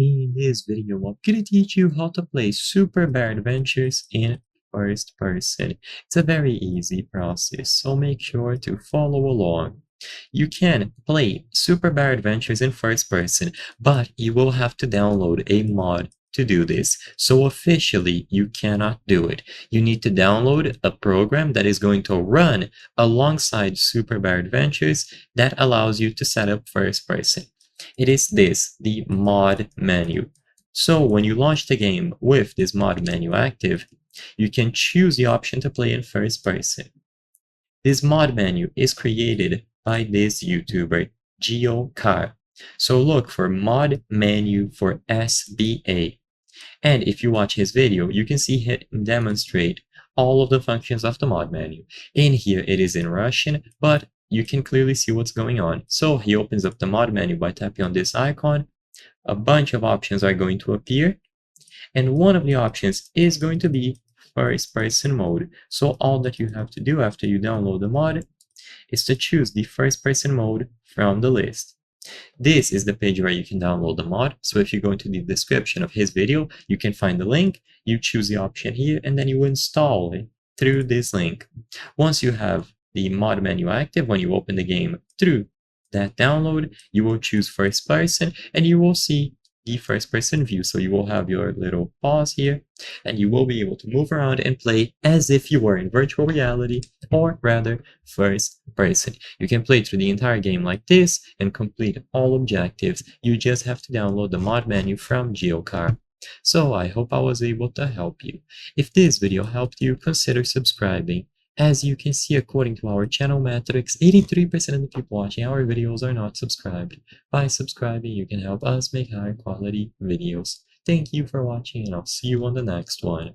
In this video, I'm gonna teach you how to play Super Bear Adventures in first person. It's a very easy process, so make sure to follow along. You can play Super Bear Adventures in first person, but you will have to download a mod to do this. So officially, you cannot do it. You need to download a program that is going to run alongside Super Bear Adventures that allows you to set up first person. It is this, the mod menu. So when you launch the game with this mod menu active, you can choose the option to play in first person. This mod menu is created by this YouTuber, GeoCar. So look for mod menu for SBA. And if you watch his video, you can see him demonstrate all of the functions of the mod menu. In here, it is in Russian, but you can clearly see what's going on. So he opens up the mod menu by tapping on this icon. A bunch of options are going to appear, and one of the options is going to be first person mode. So all that you have to do after you download the mod is to choose the first person mode from the list. This is the page where you can download the mod. So if you go into the description of his video, you can find the link, you choose the option here, and then you install it through this link. Once you have the mod menu active, when you open the game through that download, you will choose first person and you will see the first person view. So you will have your little pause here and you will be able to move around and play as if you were in virtual reality, or rather first person. You can play through the entire game like this and complete all objectives. You just have to download the mod menu from GeoCar. So I hope I was able to help you. If this video helped you, consider subscribing. As you can see, according to our channel metrics, 83% of the people watching our videos are not subscribed. By subscribing, you can help us make higher quality videos. Thank you for watching, and I'll see you on the next one.